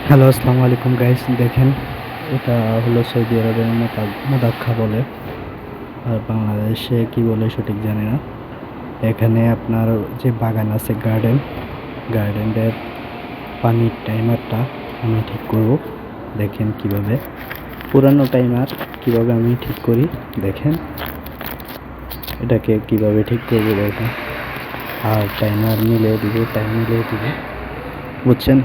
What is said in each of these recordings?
Hello, আসসালামু আলাইকুম guys. দেখেন, এটা হলো সৌদি আরবের মোদাক্কা বলে, আর বাংলাদেশে কি বলে সঠিক জানি না। এখানে আপনার যে বাগান আছে, গার্ডেনের পানির টাইমারটা আমি ঠিক করব। দেখেন কিভাবে পুরানো টাইমার কিভাবে আমি ঠিক করি। দেখেন এটাকে কিভাবে ঠিক করবো দেখেন। আর টাইমার মিলিয়ে দিবে, টাইম মিলিয়ে দিবে, বুঝছেন।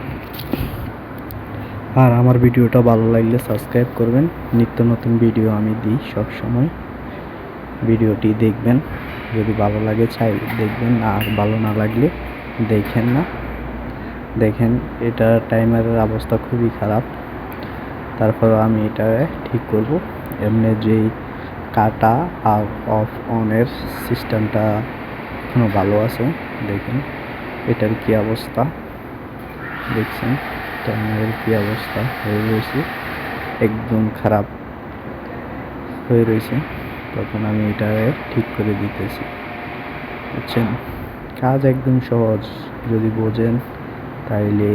আর আমার ভিডিওটা ভালো লাগলে সাবস্ক্রাইব করবেন। নিত্য নতুন ভিডিও আমি দিই সব সময়, ভিডিওটি দেখবেন। যদি ভালো লাগে চাই দেখবেন, আর ভালো না লাগলে দেখেন না। দেখেন এটা টাইমারের অবস্থা খুবই খারাপ, তারপরও আমি এটা ঠিক করব। এমনি যেই কাটা আর অফ অনের সিস্টেমটা এখনও ভালো আছে। দেখেন এটার কি অবস্থা, দেখছেন টাইমারের কি অবস্থা হয়ে রয়েছে, একদম খারাপ হয়ে রয়েছে। তখন আমি এটা ঠিক করে দিতেছি, বুঝছেন। কাজ একদম সহজ, যদি বোঝেন তাইলে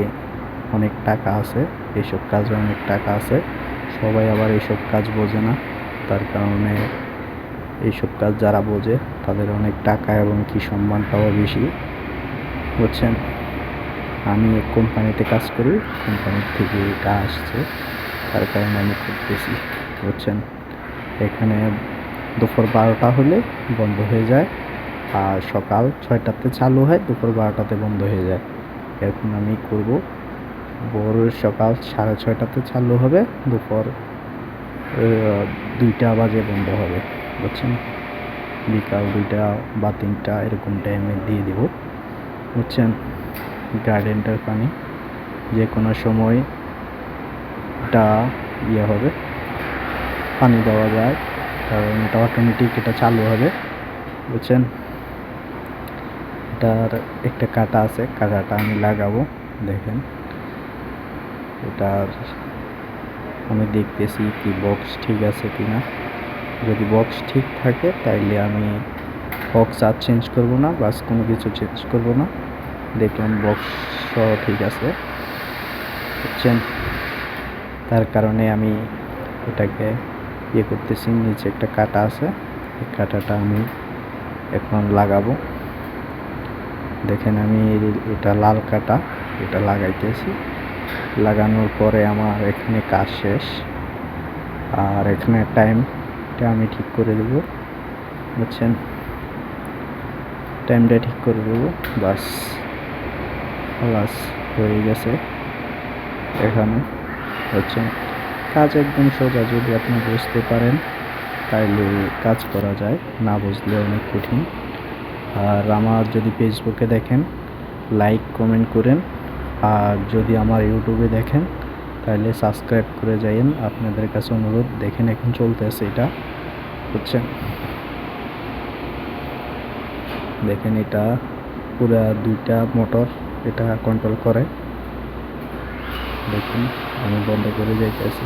অনেক টাকা আছে, এইসব কাজে অনেক টাকা আছে। সবাই আবার এইসব কাজ বোঝে না, তার কারণে এইসব কাজ যারা বোঝে তাদের অনেক টাকা এবং কি সম্মানটাও বেশি, বুঝছেন। আমি এক কোম্পানিতে কাজ করি, কোম্পানির থেকে এটা আসছে, তার কারণে আমি করতেছি, বুঝছেন। এখানে দুপুর 12টা হলে বন্ধ হয়ে যায়, আর সকাল 6টাতে চালু হয়, দুপুর 12টাতে বন্ধ হয়ে যায়। এখন আমি করব, ভোর সকাল 6:30টাতে চালু হবে, দুপুর 2টা বাজে বন্ধ হবে, বুঝছেন। বিকাল 2টা বা 3টা এরকম টাইমে দিয়ে দেব, বুঝছেন। গার্ডেনটার পানি যে কোনো সময় এটা হবে, পানি দেওয়া যায়, কারণ এটা অটোমেটিক এটা চালু হবে, বুঝছেন। এটার একটা কাটা আছে, কাটাটা আমি লাগাবো। দেখেন এটার আমি দেখতেছি কি বক্স ঠিক আছে কিনা। যদি বক্স ঠিক থাকে তাইলে আমি বক্স আর চেঞ্জ করব না, বাস কোনো কিছু চেঞ্জ করব না। দেখলাম বক্স ঠিক আছে, বুঝছেন। তার কারণে আমি এটাকে করতেছি। নিচে একটা কাটা আছে, এই কাটাটা আমি এখন লাগাবো। দেখেন আমি এটা লাল কাটা, এটা লাগাইতেছি। লাগানোর পরে আমার এখানে কাজ শেষ, আর এখানে টাইমটা আমি ঠিক করে দেব, বুঝছেন। টাইমটা ঠিক করে দেবো, বাস খালাস হয়ে গেছে এখানে, বুঝছেন। কাজ একদম সোজা, যদি আপনি বুঝতে পারেন তাইলে কাজ করা যায়, না বুঝলে অনেক কঠিন। আর আমার যদি ফেসবুকে দেখেন লাইক কমেন্ট করেন, আর যদি আমার ইউটিউবে দেখেন তাহলে সাবস্ক্রাইব করে যাইন, আপনাদের কাছে অনুরোধ। দেখেন এখন চলতেছে এটা, বুঝছেন। দেখেন এটা পুরা 2টা মোটর এটা কন্ট্রোল করে। দেখুন আমি বন্ধ করে যাইতেছি।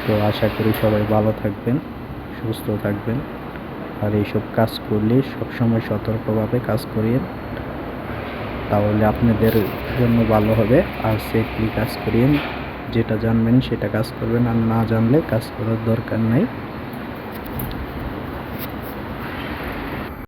তো আশা করি সবাই ভালো থাকবেন, সুস্থ থাকবেন, আর এইসব কাজ করলে সবসময় সতর্কভাবে কাজ করিয়েন, তাহলে আপনাদের জন্য ভালো হবে। আর সেফলি কাজ করিয়েন, যেটা জানবেন সেটা কাজ করবেন, আর না জানলে কাজ করার দরকার নাই।